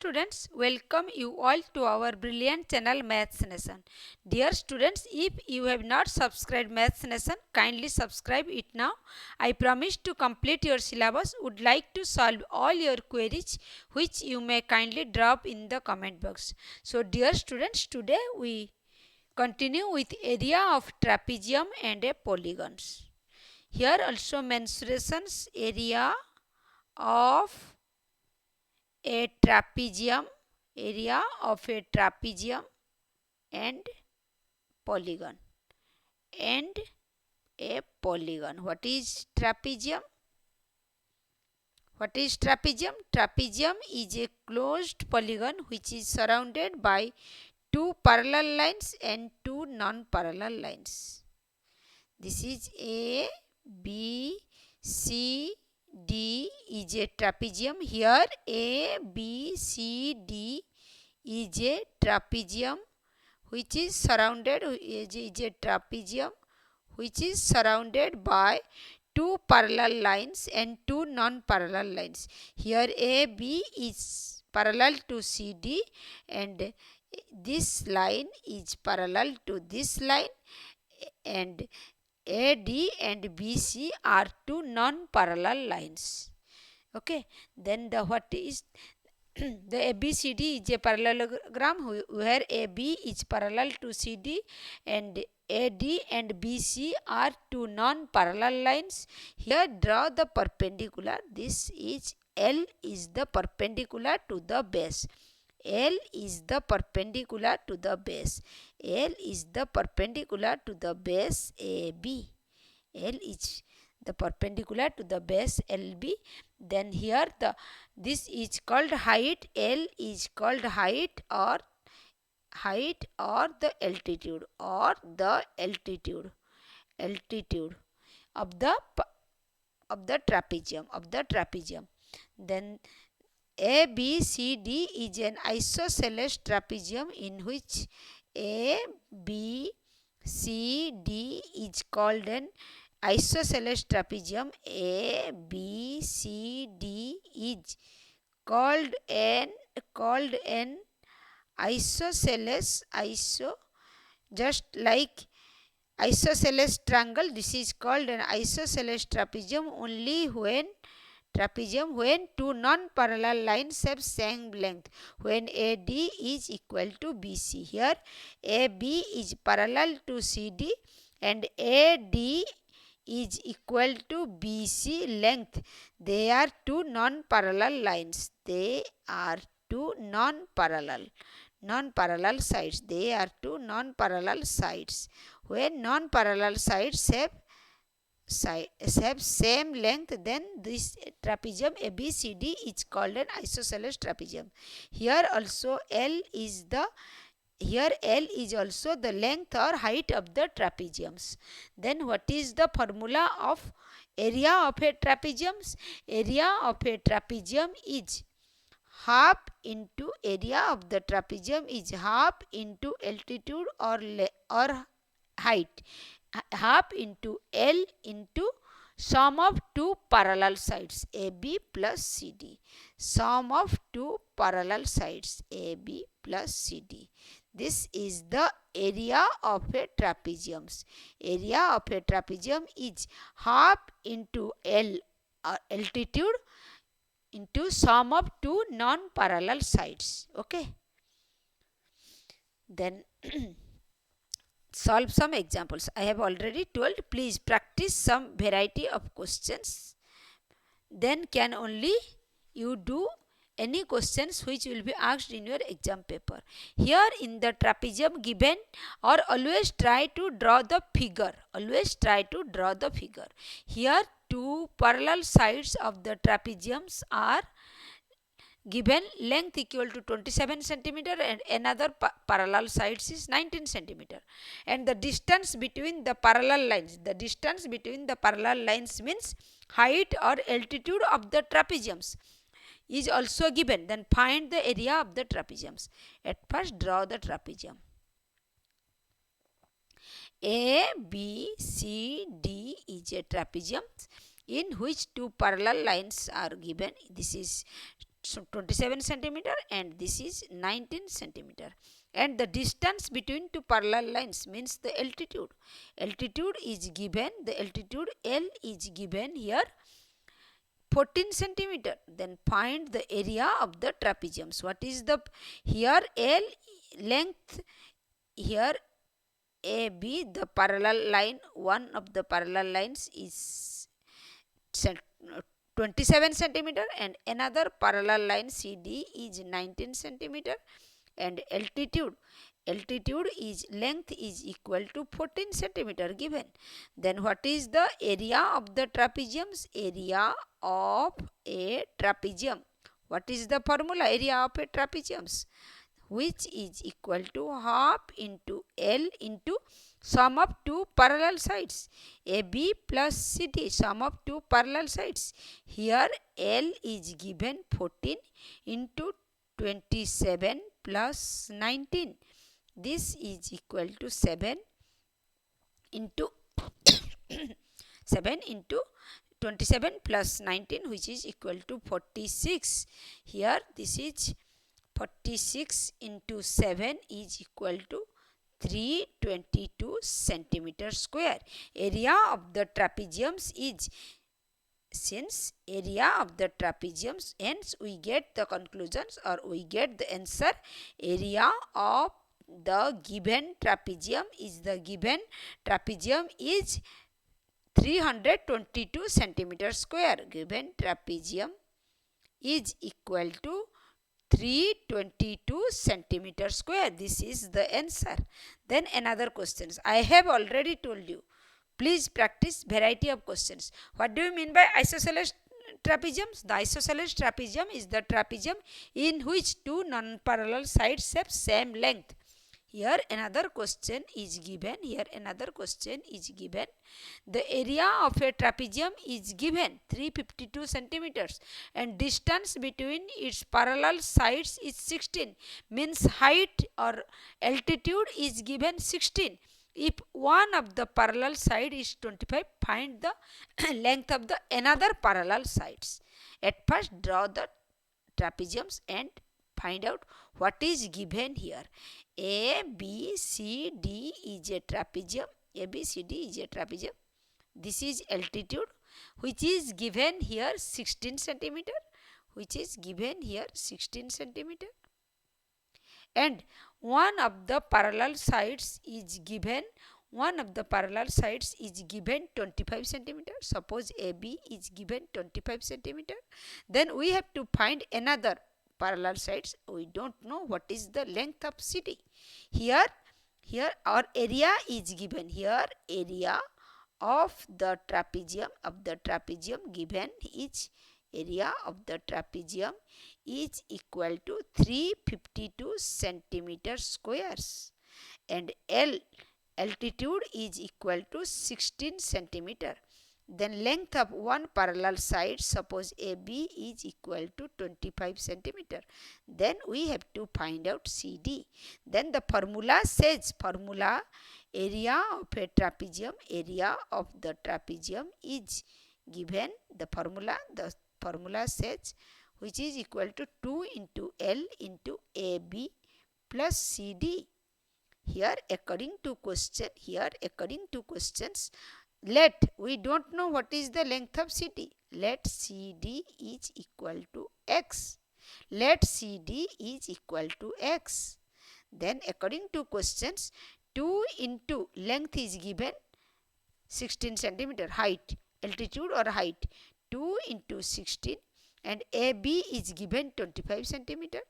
Students, welcome you all to our brilliant channel Maths Nation. Dear students, if you have not subscribed Maths Nation, kindly subscribe it now. I promise to complete your syllabus. Would like to solve all your queries which you may kindly drop in the comment box. So dear students, today we continue with area of trapezium and a polygons. Here also mensuration area of a trapezium, area of a trapezium and polygon, and a polygon. What is trapezium? What is trapezium? Trapezium is a closed polygon which is surrounded by two parallel lines and two non-parallel lines. This is A, B, C, D is a trapezium. Here A, B, C, D is a trapezium which is surrounded by two parallel lines and two non-parallel lines. Here AB is parallel to CD and this line is parallel to this line, and AD and BC are two non-parallel lines. Okay, then what is the ABCD is a parallelogram where AB is parallel to CD and AD and BC are two non-parallel lines. Here draw the perpendicular. This is L is the perpendicular to the base. L is the perpendicular to the base. L is the perpendicular to the base AB. L is the perpendicular to the base LB. Then here this is called height. L is called height or the altitude of the trapezium. Then ABCD is an isosceles trapezium in which ABCD is called an isosceles trapezium. ABCD is called an isosceles, just like isosceles triangle. This is called an isosceles trapezium only when two non-parallel lines have same length, when AD is equal to BC. Here AB is parallel to CD and AD is equal to BC length. They are two non-parallel lines. They are two non-parallel sides. They are two non-parallel sides. When non-parallel sides have same length, then this trapezium ABCD is called an isosceles trapezium. Here also L is also the length or height of the trapeziums. Then what is the formula of area of a trapezium? Area of a trapezium is half into area of the trapezium is half into altitude or height, half into L into sum of two parallel sides AB plus CD. Sum of two parallel sides AB plus CD. This is the area of a trapezium. Area of a trapezium is half into L altitude into sum of two non-parallel sides. Okay. Then solve some examples. I have already told, please practice some variety of questions. Then can only you do any questions which will be asked in your exam paper. Here in the trapezium given, or always try to draw the figure. Here two parallel sides of the trapeziums are given, length equal to 27 centimeter and another parallel sides is 19 centimeter, and the distance between the parallel lines means height or altitude of the trapeziums is also given. Then find the area of the trapeziums. At first draw the trapezium. A, B, C, D is a trapezium in which two parallel lines are given. This is 27 centimeter and this is 19 centimeter. And the distance between two parallel lines means the altitude. Altitude is given, the altitude L is given here 14 centimeter. Then find the area of the trapeziums. What is the, here L length, here AB, the parallel line, one of the parallel lines is 27 centimeter and another parallel line CD is 19 centimeter, and altitude is length is equal to 14 centimeter given. Then what is the area of the trapeziums? Area of a trapezium. What is the formula? Area of a trapeziums, which is equal to half into L into sum of two parallel sides, AB plus CD, sum of two parallel sides. Here L is given 14 into 27 plus 19. This is equal to 7 into 7 into 27 plus 19, which is equal to 46. Here this is 46 into 7 is equal to 322 centimeter square. Area of the trapeziums is, since area of the trapeziums, hence we get the conclusions or we get the answer. Area of the given trapezium is, the given trapezium is 322 centimeter square. Given trapezium is equal to 322 centimeter square. This is the answer. Then another questions. I have already told you, please practice variety of questions. What do you mean by isosceles trapeziums? The isosceles trapezium is the trapezium in which two non-parallel sides have same length. Here another question is given. Here another question is given. The area of a trapezium is given 352 centimeters and distance between its parallel sides is 16. Means height or altitude is given 16. If one of the parallel side is 25, find the length of the another parallel sides. At first draw the trapeziums and find out what is given here. A, B, C, D is a trapezium. A, B, C, D is a trapezium. This is altitude, which is given here 16 centimeter, which is given here 16 centimeter. And one of the parallel sides is given, 25 centimeter. Suppose AB is given 25 centimeter. Then we have to find another parallel sides. We don't know what is the length of CD. Here our area is given. Here area of the trapezium given is, area of the trapezium is equal to 352 centimeter squares, and altitude is equal to 16 centimeter. Then length of one parallel side, suppose AB, is equal to 25 centimeter. Then we have to find out CD. Then the formula says, area of a trapezium, area of the trapezium is given, the formula says, which is equal to 2 into L into AB plus CD. Here according to questions, we don't know what is the length of CD. Let CD is equal to X. Then according to questions, 2 into length is given 16 centimeter, height, altitude or height, 2 into 16, and AB is given 25 centimeter.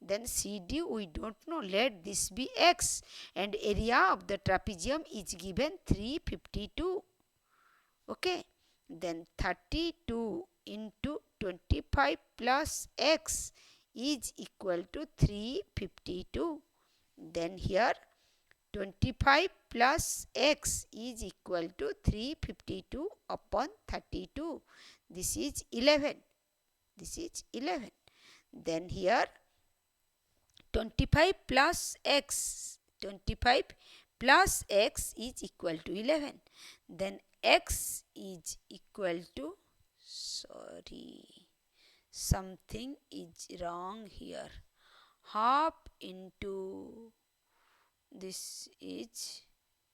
Then CD we don't know, let this be X, and area of the trapezium is given 352. Okay, then 32 into 25 plus X is equal to 352. Then here 25 plus X is equal to 352 upon 32. This is 11. Then here 25 plus X is equal to 11. Then X is equal to, something is wrong here. Half into this is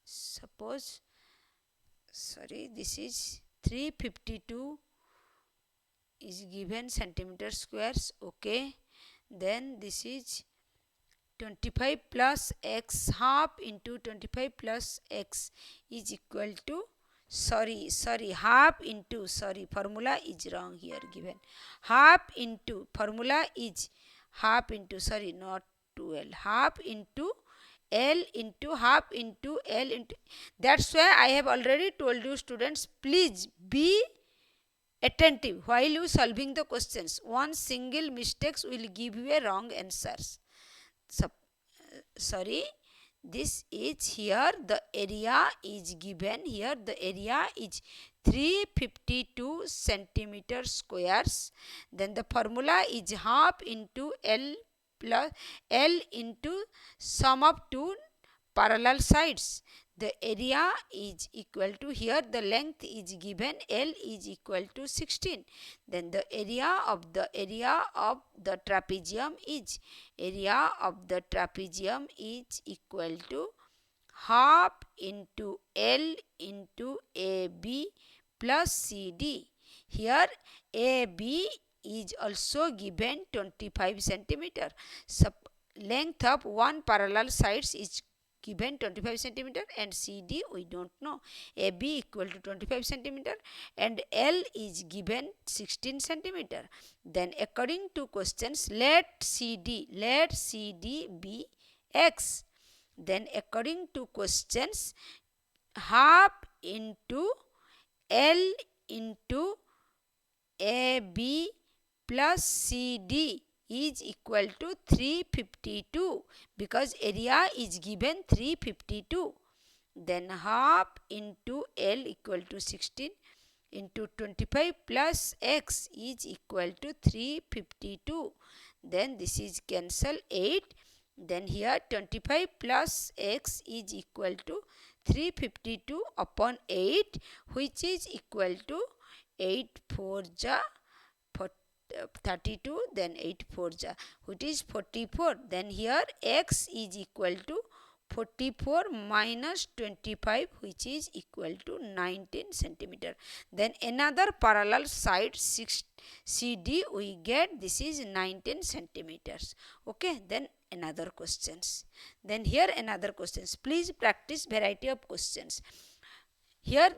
suppose this is 352 is given centimeter squares. Okay, then this is 25 plus x, half into 25 plus x is equal to half into formula is wrong here given. Half into formula is half into not 2l, half into L into half into L into. That's why I have already told you students, please be attentive while you solving the questions. One single mistakes will give you a wrong answers. This is here the area is given here. The area is 352 centimeter squares. Then the formula is half into L plus L into sum of two parallel sides. The area is equal to, here the length is given, L is equal to 16. Then the area of the trapezium is equal to half into L into AB plus CD. Here AB is also given 25 centimeter. Length of one parallel sides is given 25 centimeter and CD we don't know. AB equal to 25 centimeter and L is given 16 centimeter. Then according to questions, let CD be x. Then according to questions, half into L into AB plus CD is equal to 352 because area is given 352. Then half into L equal to 16 into 25 plus x is equal to 352. Then this is cancel 8. Then here 25 plus x is equal to 352 upon 8, which is equal to 8 4 ja 32, then 8 4 ja, which is 44. Then here x is equal to 44 minus 25, which is equal to 19 centimeter. Then another parallel side CD we get, this is 19 centimeters. Okay, then another questions. Then here another questions. Please practice variety of questions. Here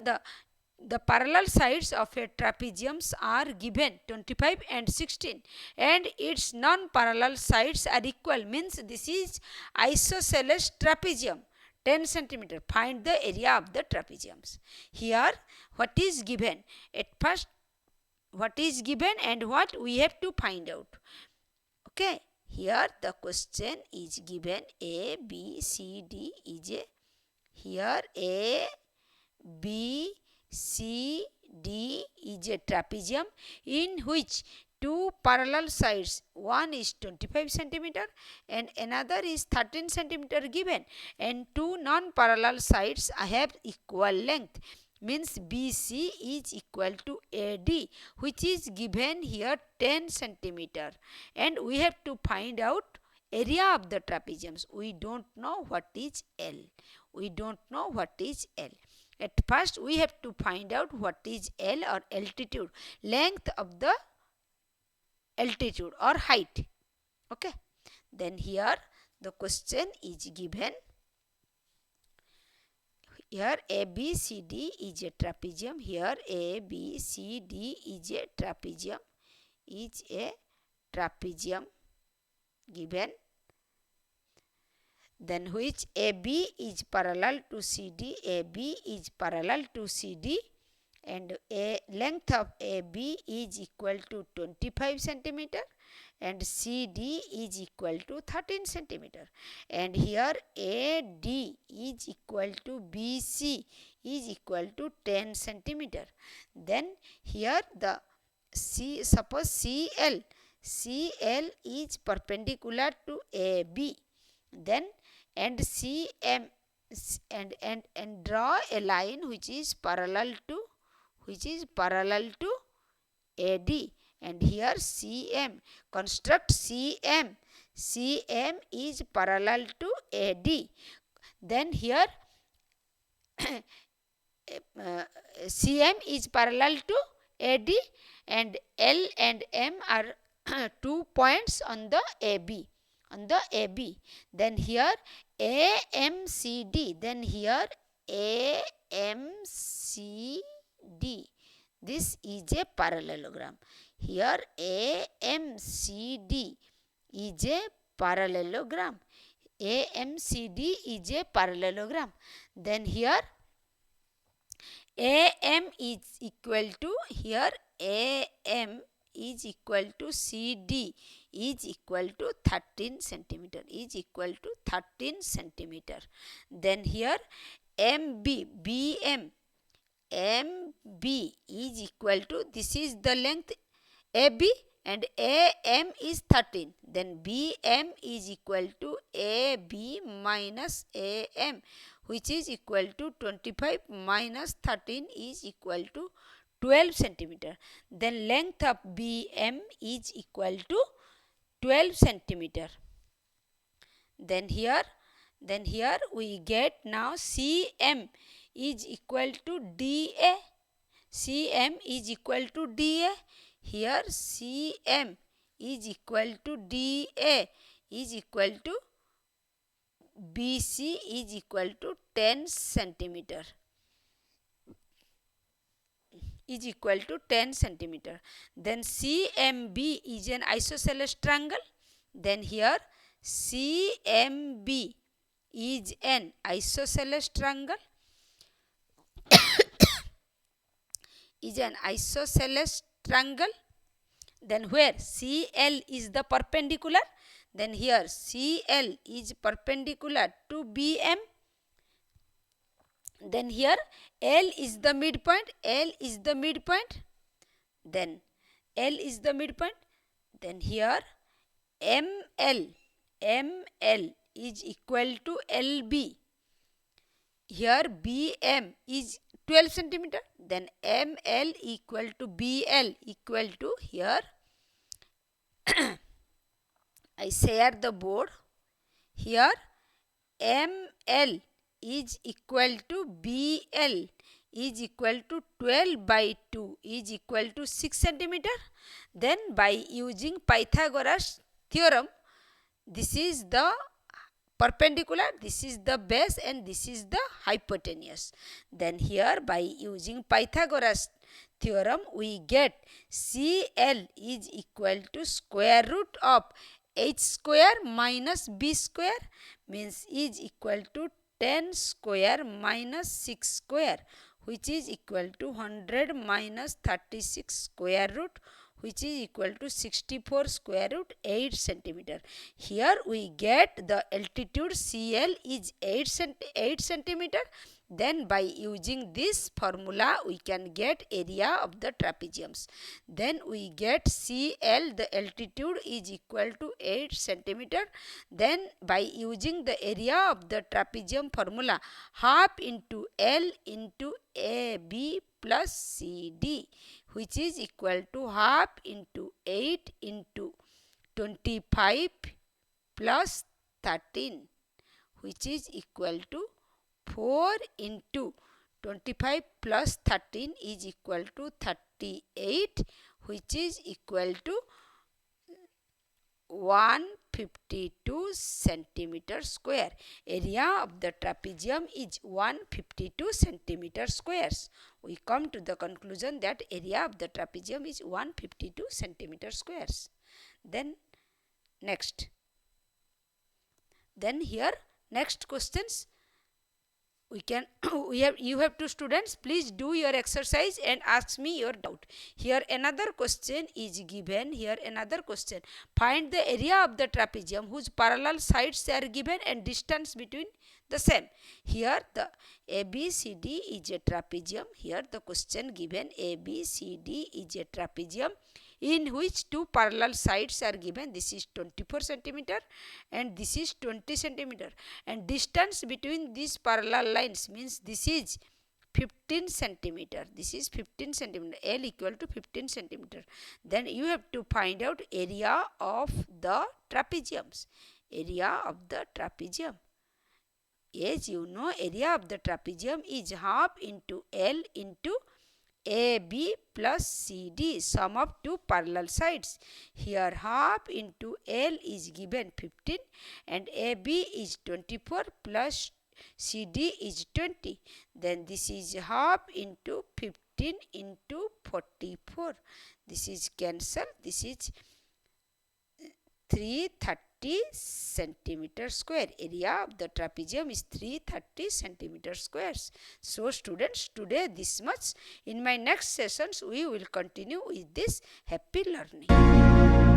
the parallel sides of a trapezium are given 25 and 16 and its non-parallel sides are equal, means this is isosceles trapezium 10 centimeter. Find the area of the trapeziums. Here what is given? At first what is given and what we have to find out. Okay, here the question is given A, B, C, D is a, here A, B, C, D is a trapezium in which two parallel sides, one is 25 centimeter and another is 13 centimeter given, and two non-parallel sides have equal length, means BC is equal to AD, which is given here 10 centimeter, and we have to find out area of the trapeziums. We don't know what is L. At first we have to find out what is L or altitude, length of the altitude or height. Okay, then here the question is given. Here ABCD is a trapezium. Here ABCD is a trapezium given. Then which AB is parallel to CD, AB is parallel to CD, and a length of AB is equal to 25 centimeter and CD is equal to 13 centimeter, and here AD is equal to BC is equal to 10 centimeter. Then here the suppose CL is perpendicular to AB, then and CM and draw a line which is parallel to AD, and here CM. Construct CM. CM is parallel to AD. Then here CM is parallel to AD and L and M are 2 points on the AB. Then here AMCD. Then here AMCD. This is a parallelogram. Here AMCD is a parallelogram. AMCD is a parallelogram. Then here AM is equal to, here AM is equal to CD is equal to 13 centimeter, is equal to 13 centimeter. Then here BM is equal to, this is the length AB and AM is 13. Then BM is equal to AB minus AM, which is equal to 25 minus 13 is equal to 12 centimeter. Then length of BM is equal to 12 centimeter. Then here we get now CM is equal to DA. CM is equal to DA. Here CM is equal to DA is equal to BC is equal to 10 centimeter. Is equal to 10 centimeter. Then CMB is an isosceles triangle. Then here CMB is an isosceles triangle. Is an isosceles triangle. Then where CL is the perpendicular. Then here CL is perpendicular to BM. Then here L is the midpoint. L is the midpoint. Then L is the midpoint. Then here ML is equal to LB. Here BM is 12 centimeter. Then ML equal to BL equal to, here I share the board. Here ML is equal to BL is equal to 12 by 2 is equal to 6 centimeter. Then by using Pythagoras theorem, this is the perpendicular, this is the base and this is the hypotenuse. Then here by using Pythagoras theorem we get CL is equal to square root of h square minus b square, means is equal to 10 square minus 6 square, which is equal to 100 minus 36 square root, which is equal to 64 square root 8 centimeter. Here we get the altitude CL is 8 centimeter. Then by using this formula we can get area of the trapeziums. Then we get CL, the altitude is equal to 8 centimeter. Then by using the area of the trapezium formula, half into L into AB plus CD, which is equal to half into 8 into 25 plus 13, which is equal to 4 into 25 plus 13 is equal to 38, which is equal to 152 centimeter square. Area of the trapezium is 152 centimeter squares. We come to the conclusion that area of the trapezium is 152 centimeter squares. Then next. Then here next questions. You have two students, please do your exercise and ask me your doubt. Here another question is given. Here another question. Find the area of the trapezium whose parallel sides are given and distance between the same. Here the ABCD is a trapezium. Here the question given, ABCD is a trapezium in which two parallel sides are given. This is 24 centimeter and this is 20 centimeter, and distance between these parallel lines means this is 15 centimeter. This is 15 centimeter. L equal to 15 centimeter. Then you have to find out area of the trapeziums. Area of the trapezium. As you know, area of the trapezium is half into L into AB plus CD, sum of two parallel sides. Here half into L is given 15 and AB is 24 plus CD is 20. Then this is half into 15 into 44. This is cancel. This is 330 centimeter square. Area of the trapezium is 330 centimeter squares. So students, today this much. In my next sessions we will continue with this. Happy learning.